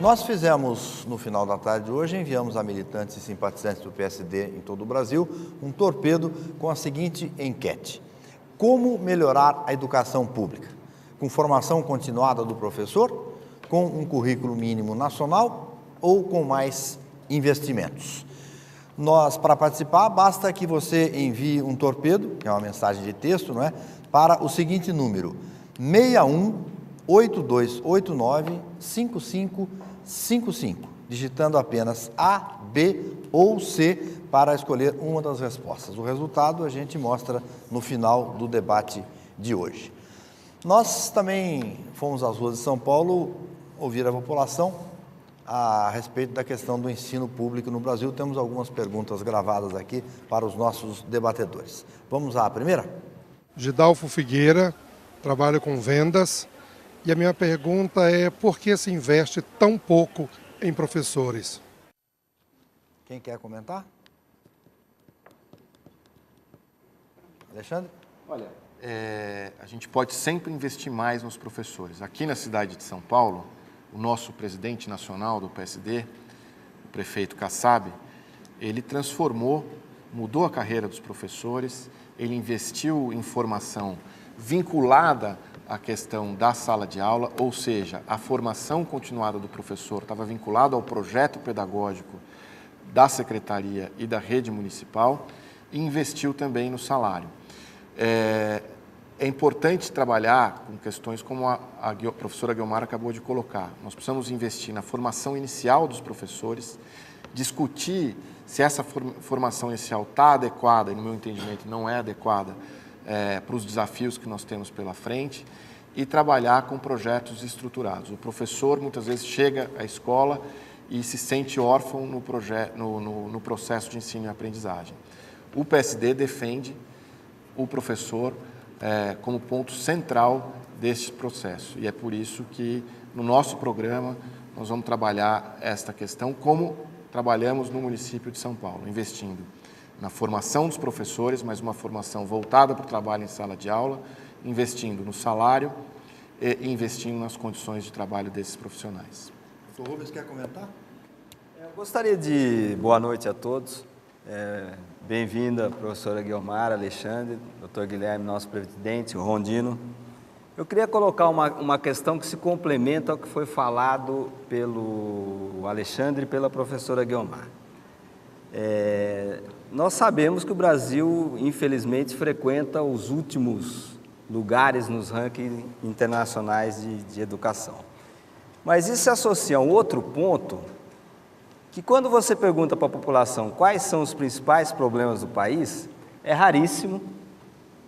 Nós fizemos, no final da tarde de hoje, enviamos a militantes e simpatizantes do PSD em todo o Brasil um torpedo com a seguinte enquete: como melhorar a educação pública? Com formação continuada do professor, com um currículo mínimo nacional ou com mais investimentos? Para participar, basta que você envie um torpedo, que é uma mensagem de texto, não é? Para o seguinte número: 6182895555, digitando apenas A, B ou C para escolher uma das respostas. O resultado a gente mostra no final do debate de hoje. Nós também fomos às ruas de São Paulo ouvir a população a respeito da questão do ensino público no Brasil. Temos algumas perguntas gravadas aqui para os nossos debatedores. Vamos à primeira? Gidalfo Figueira, trabalho com vendas, e a minha pergunta é: por que se investe tão pouco em professores? Quem quer comentar? Alexandre? Olha, a gente pode sempre investir mais nos professores. Aqui na cidade de São Paulo, o nosso presidente nacional do PSD, o prefeito Kassab, ele mudou a carreira dos professores, ele investiu em formação vinculada à questão da sala de aula, ou seja, a formação continuada do professor estava vinculada ao projeto pedagógico da Secretaria e da rede municipal, e investiu também no salário. É importante trabalhar com questões como a professora Guiomar acabou de colocar. Nós precisamos investir na formação inicial dos professores, discutir se essa formação inicial está adequada, e no meu entendimento não é adequada, para os desafios que nós temos pela frente, e trabalhar com projetos estruturados. O professor muitas vezes chega à escola e se sente órfão no processo de ensino e aprendizagem. O PSD defende o professor como ponto central deste processo. E é por isso que, no nosso programa, nós vamos trabalhar esta questão como trabalhamos no município de São Paulo, investindo na formação dos professores, mas uma formação voltada para o trabalho em sala de aula, investindo no salário e investindo nas condições de trabalho desses profissionais. Doutor Rubens, quer comentar? Eu gostaria de... Boa noite a todos. Bem-vinda, professora Guiomar, Alexandre, doutor Guilherme, nosso presidente, o Rondino. Eu queria colocar uma questão que se complementa ao que foi falado pelo Alexandre e pela professora Guiomar. Nós sabemos que o Brasil, infelizmente, frequenta os últimos lugares nos rankings internacionais de educação. Mas isso se associa a um outro ponto, que quando você pergunta para a população quais são os principais problemas do país, é raríssimo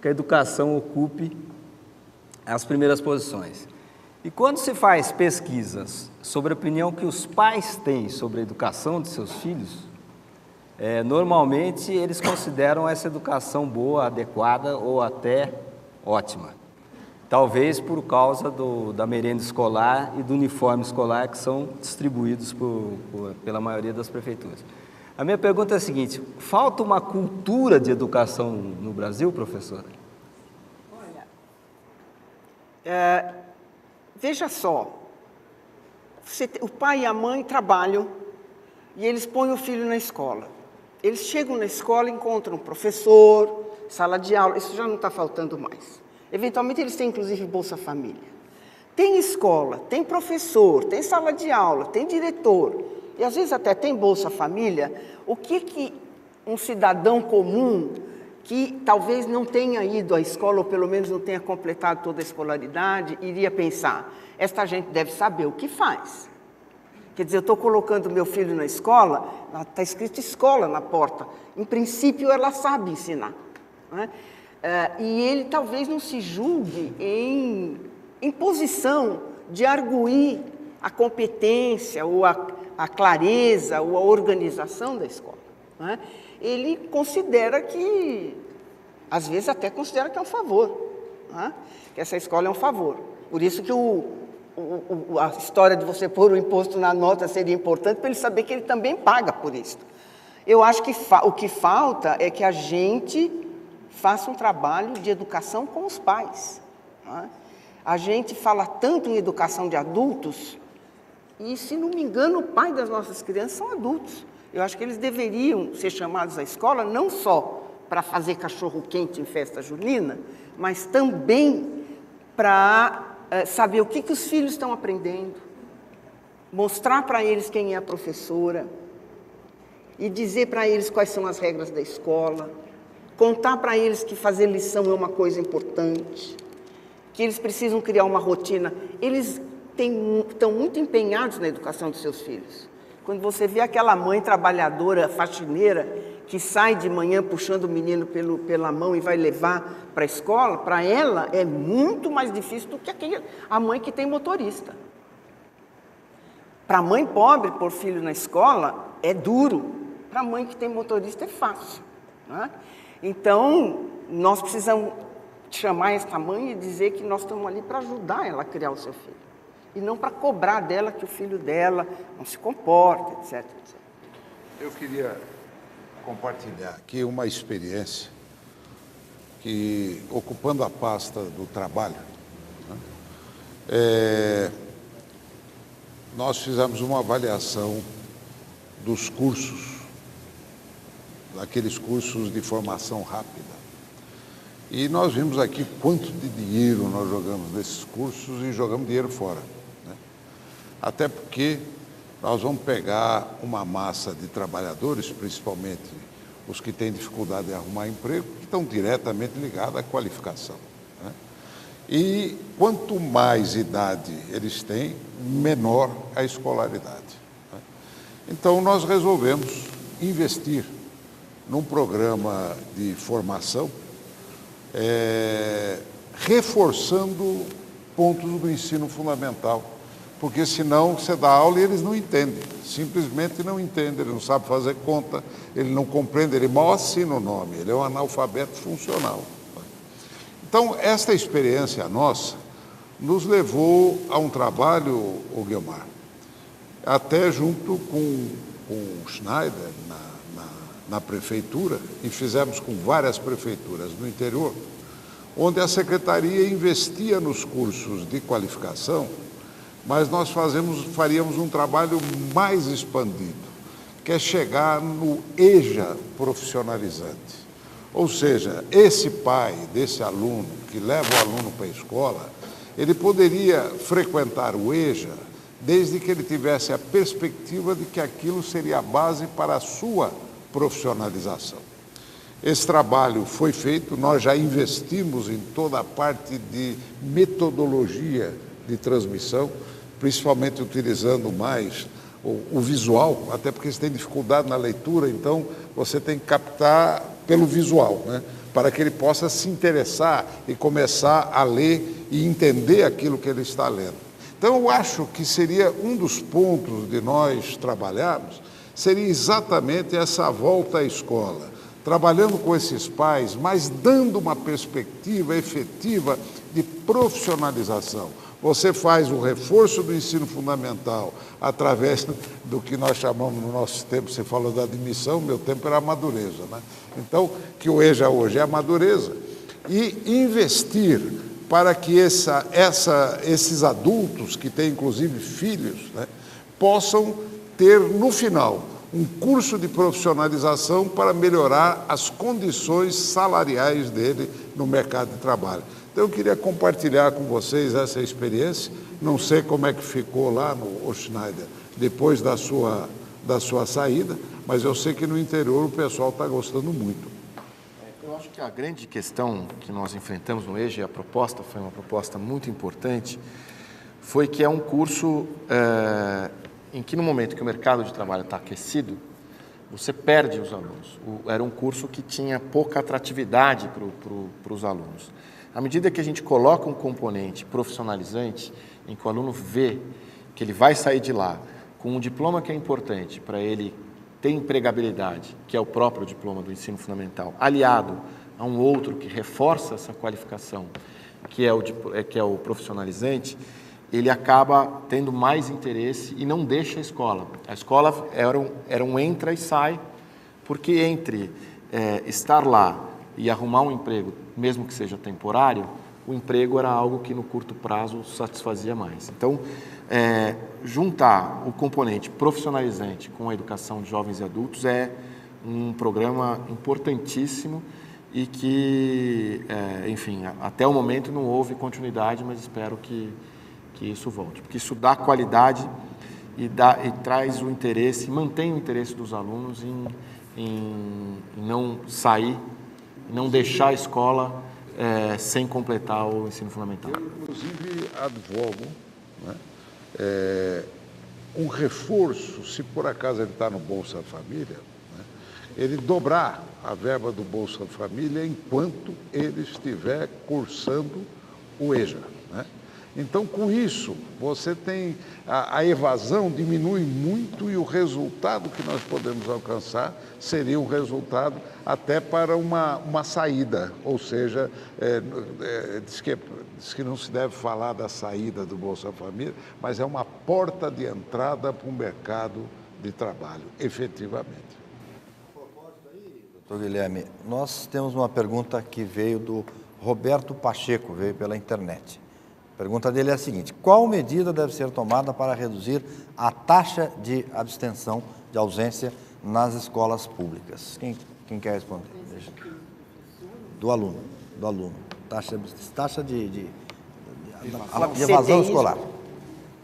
que a educação ocupe as primeiras posições. E quando se faz pesquisas sobre a opinião que os pais têm sobre a educação de seus filhos, normalmente eles consideram essa educação boa, adequada ou até ótima. Talvez por causa da merenda escolar e do uniforme escolar que são distribuídos pela maioria das prefeituras. A minha pergunta é a seguinte: falta uma cultura de educação no Brasil, professora? Olha, veja só, o pai e a mãe trabalham e eles põem o filho na escola. Eles chegam na escola e encontram um professor, sala de aula, isso já não está faltando mais. Eventualmente, eles têm, inclusive, Bolsa Família. Tem escola, tem professor, tem sala de aula, tem diretor, e às vezes até tem Bolsa Família. O que um cidadão comum, que talvez não tenha ido à escola, ou pelo menos não tenha completado toda a escolaridade, iria pensar: esta gente deve saber o que faz. Quer dizer, eu estou colocando meu filho na escola, está escrito escola na porta. Em princípio, ela sabe ensinar, não é? E ele talvez não se julgue em posição de arguir a competência, ou a clareza, ou a organização da escola, não é? Ele considera que, às vezes até considera que é um favor, não é? Que essa escola é um favor. Por isso que a história de você pôr o imposto na nota seria importante, para ele saber que ele também paga por isso. Eu acho que o que falta é que a gente faça um trabalho de educação com os pais, não é? A gente fala tanto em educação de adultos, E, se não me engano, o pai das nossas crianças são adultos. Eu acho que eles deveriam ser chamados à escola não só para fazer cachorro-quente em festa junina, mas também para saber o que os filhos estão aprendendo, mostrar para eles quem é a professora e dizer para eles quais são as regras da escola, contar para eles que fazer lição é uma coisa importante, que eles precisam criar uma rotina. Eles estão muito empenhados na educação dos seus filhos. Quando você vê aquela mãe trabalhadora, faxineira, que sai de manhã puxando o menino pela mão e vai levar para a escola, para ela é muito mais difícil do que a mãe que tem motorista. Para a mãe pobre, pôr filho na escola, é duro. Para a mãe que tem motorista, é fácil. Né? Então, nós precisamos chamar essa mãe e dizer que nós estamos ali para ajudar ela a criar o seu filho. E não para cobrar dela que o filho dela não se comporta, etc, etc. Eu queria compartilhar aqui uma experiência que, ocupando a pasta do trabalho, né, nós fizemos uma avaliação dos cursos, daqueles cursos de formação rápida. E nós vimos aqui quanto de dinheiro nós jogamos nesses cursos e jogamos dinheiro fora. Né? Até porque nós vamos pegar uma massa de trabalhadores, principalmente os que têm dificuldade de arrumar emprego, que estão diretamente ligados à qualificação. Né? E quanto mais idade eles têm, menor a escolaridade. Né? Então, nós resolvemos investir num programa de formação, reforçando pontos do ensino fundamental, porque senão você dá aula e eles não entendem, simplesmente não entendem, ele não sabe fazer conta, ele não compreende, ele mal assina o nome, ele é um analfabeto funcional. Então, esta experiência nossa nos levou a um trabalho, o Guilmar, até junto com o Schneider, na prefeitura, e fizemos com várias prefeituras no interior, onde a secretaria investia nos cursos de qualificação, mas nós faríamos um trabalho mais expandido, que é chegar no EJA profissionalizante. Ou seja, esse pai desse aluno, que leva o aluno para a escola, ele poderia frequentar o EJA desde que ele tivesse a perspectiva de que aquilo seria a base para a sua profissionalização. Esse trabalho foi feito, nós já investimos em toda a parte de metodologia de transmissão, principalmente utilizando mais o visual, até porque você tem dificuldade na leitura, então você tem que captar pelo visual, né? Para que ele possa se interessar e começar a ler e entender aquilo que ele está lendo. Então, eu acho que seria um dos pontos de nós trabalharmos, seria exatamente essa volta à escola, trabalhando com esses pais, mas dando uma perspectiva efetiva de profissionalização. Você faz o reforço do ensino fundamental através do que nós chamamos no nosso tempo, você falou da admissão, meu tempo era a madureza, né? Então, que o EJA hoje é a madureza, e investir para que esses adultos, que têm inclusive filhos, né, possam ter, no final, um curso de profissionalização para melhorar as condições salariais dele no mercado de trabalho. Então, eu queria compartilhar com vocês essa experiência, não sei como é que ficou lá no Schneider, depois da sua saída, mas eu sei que no interior o pessoal está gostando muito. Eu acho que a grande questão que nós enfrentamos no EJA, e a proposta foi uma proposta muito importante, foi que é um curso em que no momento que o mercado de trabalho está aquecido, você perde os alunos. Era um curso que tinha pouca atratividade para os alunos. À medida que a gente coloca um componente profissionalizante, em que o aluno vê que ele vai sair de lá com um diploma que é importante para ele ter empregabilidade, que é o próprio diploma do ensino fundamental, aliado a um outro que reforça essa qualificação, que é o profissionalizante, ele acaba tendo mais interesse e não deixa a escola. A escola era um entra e sai, porque entre estar lá e arrumar um emprego, mesmo que seja temporário, o emprego era algo que no curto prazo satisfazia mais. Então, juntar o componente profissionalizante com a educação de jovens e adultos é um programa importantíssimo e que, enfim, até o momento não houve continuidade, mas espero que isso volte, porque isso dá qualidade e traz o interesse, mantém o interesse dos alunos em não sair, não deixar a escola sem completar o ensino fundamental. Eu, inclusive, advogo, né, um reforço, se por acaso ele está no Bolsa Família, né, ele dobrar a verba do Bolsa Família enquanto ele estiver cursando o EJA, né? Então, com isso, você tem a evasão diminui muito e o resultado que nós podemos alcançar seria um resultado até para uma saída, ou seja, diz que não se deve falar da saída do Bolsa Família, mas é uma porta de entrada para o mercado de trabalho, efetivamente. Doutor Guilherme, nós temos uma pergunta que veio do Roberto Pacheco, veio pela internet. A pergunta dele é a seguinte: qual medida deve ser tomada para reduzir a taxa de abstenção, de ausência nas escolas públicas? Quem quer responder? Do aluno. Taxa de evasão escolar.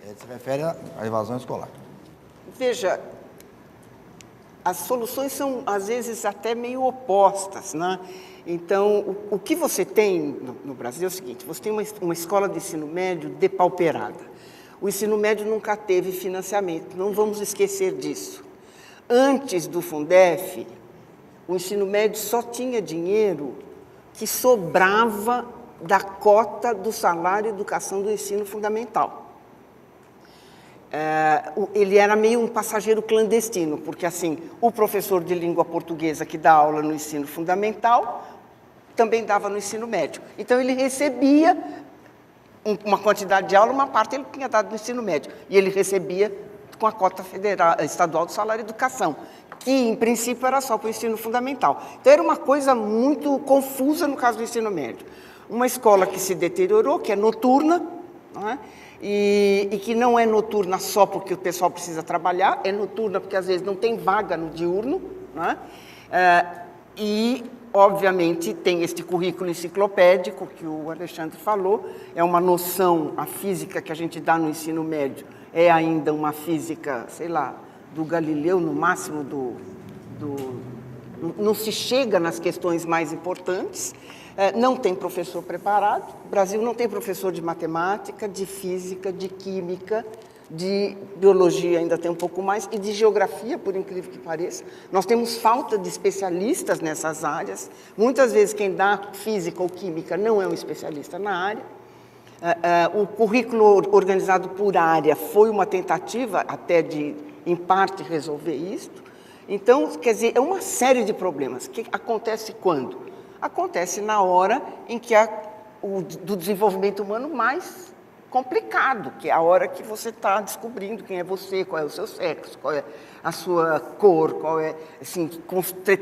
Ele se refere à evasão escolar. Veja, as soluções são, às vezes, até meio opostas, né? Então, o que você tem no Brasil é o seguinte: você tem uma escola de ensino médio depauperada. O ensino médio nunca teve financiamento, não vamos esquecer disso. Antes do Fundef, o ensino médio só tinha dinheiro que sobrava da cota do salário e educação do ensino fundamental. Ele era meio um passageiro clandestino, porque assim, o professor de língua portuguesa que dá aula no ensino fundamental também dava no ensino médio. Então ele recebia uma quantidade de aula, uma parte ele tinha dado no ensino médio, e ele recebia com a cota estadual do salário e educação, que em princípio era só para o ensino fundamental. Então era uma coisa muito confusa no caso do ensino médio. Uma escola que se deteriorou, que é noturna, não é? E que não é noturna só porque o pessoal precisa trabalhar, é noturna porque às vezes não tem vaga no diurno, não é? E, obviamente, tem este currículo enciclopédico que o Alexandre falou, é uma noção, a física que a gente dá no ensino médio é ainda uma física, sei lá, do Galileu, no máximo não se chega nas questões mais importantes. Não tem professor preparado. O Brasil não tem professor de matemática, de física, de química, de biologia ainda tem um pouco mais, e de geografia, por incrível que pareça. Nós temos falta de especialistas nessas áreas. Muitas vezes quem dá física ou química não é um especialista na área. O currículo organizado por área foi uma tentativa até de, em parte, resolver isso. Então, quer dizer, é uma série de problemas. Que acontece quando? Acontece na hora em que do desenvolvimento humano mais complicado, que é a hora que você está descobrindo quem é você, qual é o seu sexo, qual é a sua cor, qual é, assim,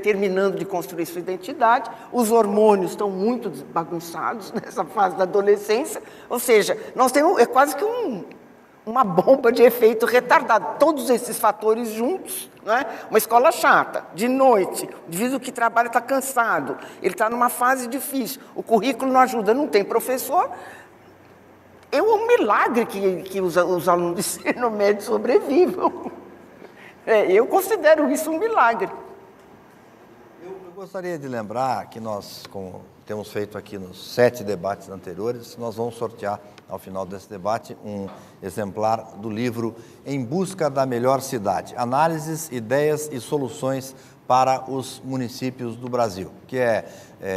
terminando de construir sua identidade. Os hormônios estão muito bagunçados nessa fase da adolescência, ou seja, nós temos, quase que uma bomba de efeito retardado. Todos esses fatores juntos, né? Uma escola chata, de noite, o indivíduo que trabalha está cansado, ele está numa fase difícil, o currículo não ajuda, não tem professor. É um milagre que os alunos de ensino médio sobrevivam. Eu considero isso um milagre. Eu gostaria de lembrar que nós, como temos feito aqui nos 7 debates anteriores, nós vamos sortear, ao final desse debate, um exemplar do livro Em Busca da Melhor Cidade, Análises, Ideias e Soluções para os Municípios do Brasil, que é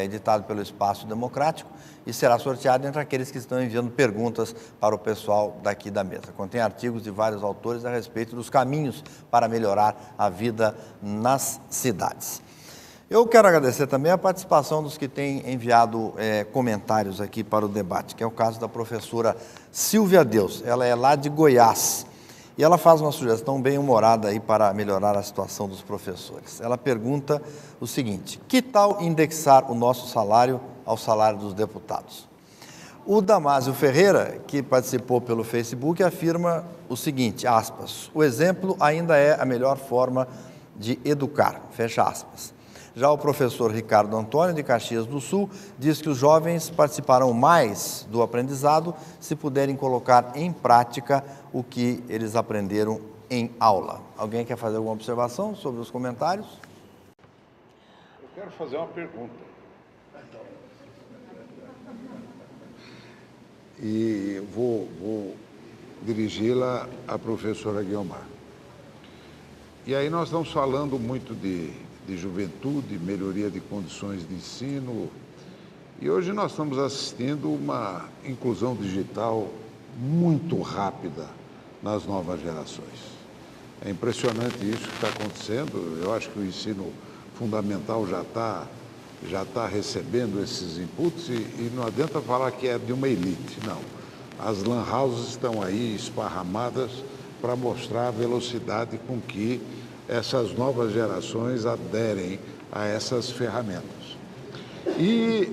editado pelo Espaço Democrático e será sorteado entre aqueles que estão enviando perguntas para o pessoal daqui da mesa. Contém artigos de vários autores a respeito dos caminhos para melhorar a vida nas cidades. Eu quero agradecer também a participação dos que têm enviado comentários aqui para o debate, que é o caso da professora Silvia Deus. Ela é lá de Goiás e ela faz uma sugestão bem humorada aí para melhorar a situação dos professores. Ela pergunta o seguinte: que tal indexar o nosso salário ao salário dos deputados? O Damásio Ferreira, que participou pelo Facebook, afirma o seguinte, aspas, o exemplo ainda é a melhor forma de educar, fecha aspas. Já o professor Ricardo Antônio, de Caxias do Sul, diz que os jovens participarão mais do aprendizado se puderem colocar em prática o que eles aprenderam em aula. Alguém quer fazer alguma observação sobre os comentários? Eu quero fazer uma pergunta. E vou dirigi-la à professora Guiomar. E aí nós estamos falando muito de juventude, melhoria de condições de ensino, e hoje nós estamos assistindo uma inclusão digital muito rápida nas novas gerações. É impressionante isso que está acontecendo. Eu acho que o ensino fundamental já está recebendo esses inputs e não adianta falar que é de uma elite, não. As lan houses estão aí esparramadas para mostrar a velocidade com que essas novas gerações aderem a essas ferramentas. E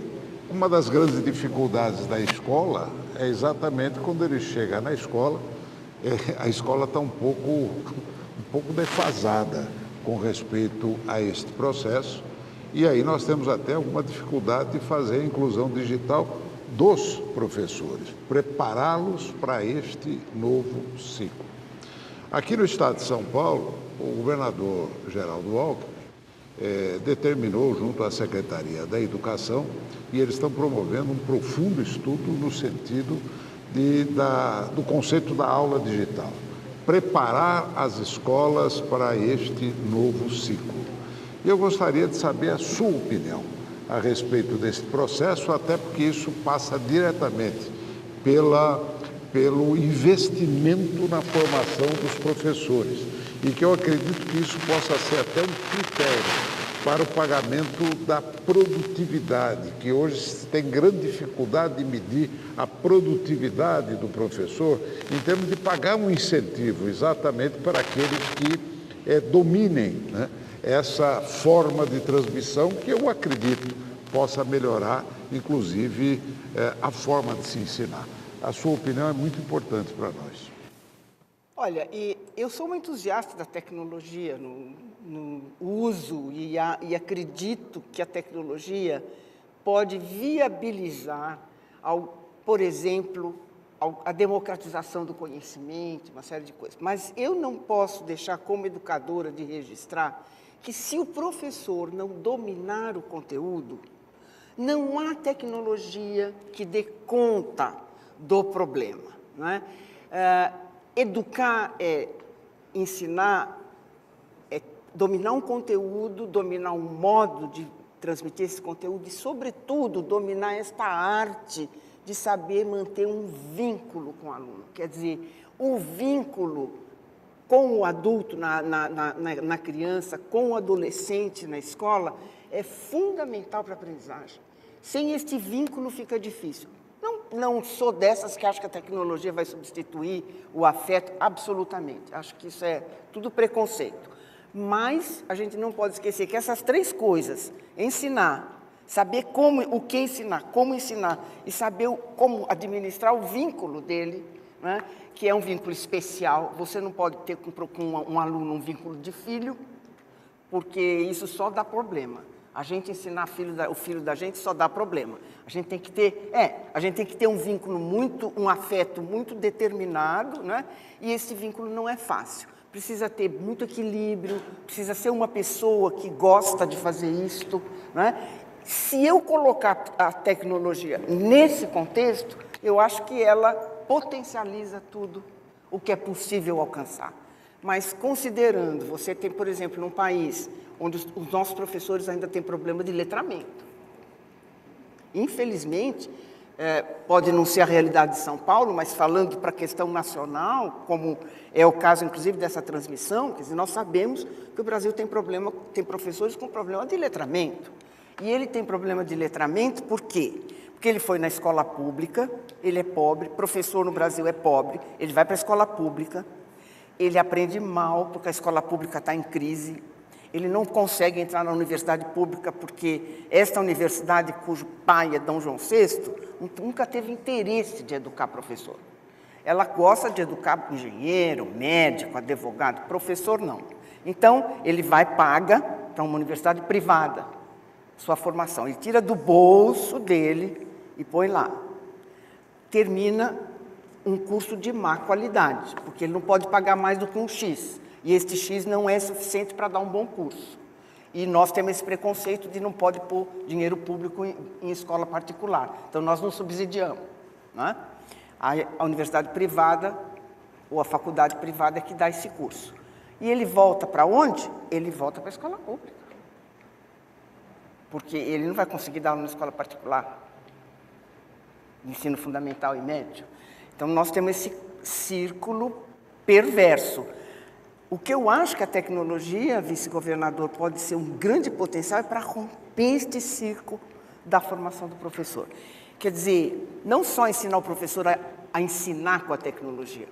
uma das grandes dificuldades da escola é exatamente quando ele chega na escola, a escola está um pouco defasada com respeito a este processo, e aí nós temos até alguma dificuldade de fazer a inclusão digital dos professores, prepará-los para este novo ciclo. Aqui no estado de São Paulo, o governador Geraldo Alckmin determinou, junto à Secretaria da Educação, e eles estão promovendo um profundo estudo no sentido do conceito da aula digital. Preparar as escolas para este novo ciclo. Eu gostaria de saber a sua opinião a respeito desse processo, até porque isso passa diretamente pelo investimento na formação dos professores e que eu acredito que isso possa ser até um critério para o pagamento da produtividade, que hoje se tem grande dificuldade de medir a produtividade do professor, em termos de pagar um incentivo exatamente para aqueles que dominem, né, essa forma de transmissão que eu acredito possa melhorar, inclusive, a forma de se ensinar. A sua opinião é muito importante para nós. Olha, eu sou uma entusiasta da tecnologia no uso e acredito que a tecnologia pode viabilizar, por exemplo, a democratização do conhecimento, uma série de coisas. Mas eu não posso deixar como educadora de registrar que se o professor não dominar o conteúdo, não há tecnologia que dê conta do problema, não é? Educar é ensinar, é dominar um conteúdo, dominar um modo de transmitir esse conteúdo e, sobretudo, dominar esta arte de saber manter um vínculo com o aluno. Quer dizer, o vínculo com o adulto na criança, com o adolescente na escola, é fundamental para a aprendizagem. Sem este vínculo fica difícil. Não sou dessas que acham que a tecnologia vai substituir o afeto, absolutamente. Acho que isso é tudo preconceito. Mas a gente não pode esquecer que essas três coisas, ensinar, saber o que ensinar, como ensinar e saber como administrar o vínculo dele, né, que é um vínculo especial. Você não pode ter com um aluno um vínculo de filho, porque isso só dá problema. A gente ensinar o filho da gente só dá problema. A gente tem que ter um vínculo um afeto muito determinado, né? E esse vínculo não é fácil. Precisa ter muito equilíbrio, precisa ser uma pessoa que gosta de fazer isto, né? Se eu colocar a tecnologia nesse contexto, eu acho que ela potencializa tudo o que é possível alcançar. Mas considerando, você tem, por exemplo, num país onde os nossos professores ainda têm problema de letramento. Infelizmente, pode não ser a realidade de São Paulo, mas falando para a questão nacional, como é o caso, inclusive, dessa transmissão, quer dizer, nós sabemos que o Brasil tem professores com problema de letramento. E ele tem problema de letramento por quê? Porque ele foi na escola pública, ele é pobre, professor no Brasil é pobre, ele vai para a escola pública, ele aprende mal porque a escola pública está em crise, Ele não consegue entrar na universidade pública porque esta universidade, cujo pai é Dom João VI, nunca teve interesse de educar professor. Ela gosta de educar engenheiro, médico, advogado, professor não. Então, ele paga para uma universidade privada sua formação. Ele tira do bolso dele e põe lá. Termina um curso de má qualidade, porque ele não pode pagar mais do que um X. E este X não é suficiente para dar um bom curso. E nós temos esse preconceito de não pode pôr dinheiro público em escola particular. Então, nós não subsidiamos. Né? A universidade privada ou a faculdade privada é que dá esse curso. E ele volta para onde? Ele volta para a escola pública. Porque ele não vai conseguir dar aula na escola particular, ensino fundamental e médio. Então, nós temos esse círculo perverso. O que eu acho que a tecnologia, vice-governador, pode ser um grande potencial é para romper este círculo da formação do professor. Quer dizer, não só ensinar o professor a ensinar com a tecnologia,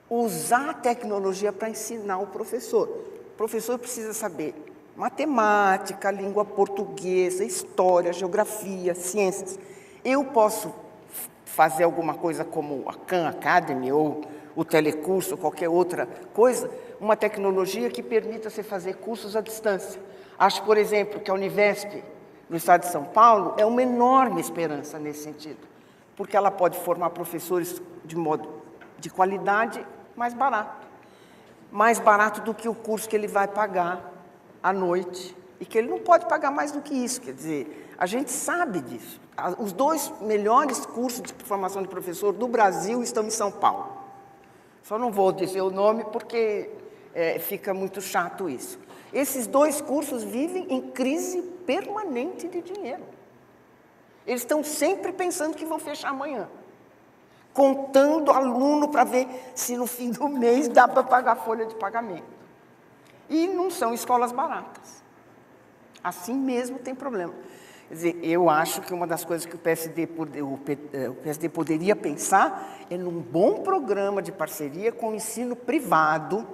usar a tecnologia para ensinar o professor. O professor precisa saber matemática, língua portuguesa, história, geografia, ciências. Eu posso fazer alguma coisa como a Khan Academy ou o telecurso, ou qualquer outra coisa, uma tecnologia que permita você fazer cursos à distância. Acho, por exemplo, que a Univesp, no estado de São Paulo, é uma enorme esperança nesse sentido, porque ela pode formar professores de modo de qualidade mais barato do que o curso que ele vai pagar à noite, e que ele não pode pagar mais do que isso. Quer dizer, a gente sabe disso. Os 2 melhores cursos de formação de professor do Brasil estão em São Paulo. Só não vou dizer o nome porque fica muito chato isso. Esses 2 cursos vivem em crise permanente de dinheiro. Eles estão sempre pensando que vão fechar amanhã, contando aluno para ver se no fim do mês dá para pagar a folha de pagamento. E não são escolas baratas. Assim mesmo tem problema. Quer dizer, eu acho que uma das coisas que o PSD poderia pensar é num bom programa de parceria com o ensino privado,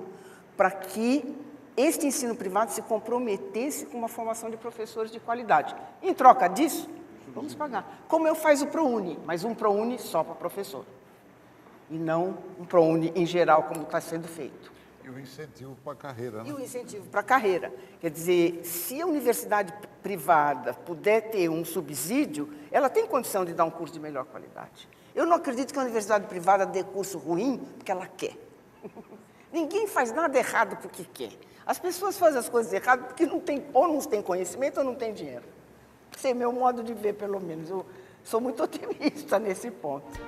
para que este ensino privado se comprometesse com uma formação de professores de qualidade. Em troca disso, vamos pagar. Como eu faço o ProUni, mas um ProUni só para professor. E não um ProUni em geral, como está sendo feito. E o incentivo para a carreira, né? E o incentivo para a carreira. Quer dizer, se a universidade privada puder ter um subsídio, ela tem condição de dar um curso de melhor qualidade. Eu não acredito que a universidade privada dê curso ruim porque ela quer. Ninguém faz nada errado porque quer. As pessoas fazem as coisas erradas porque ou não têm conhecimento ou não têm dinheiro. Esse é meu modo de ver, pelo menos. Eu sou muito otimista nesse ponto.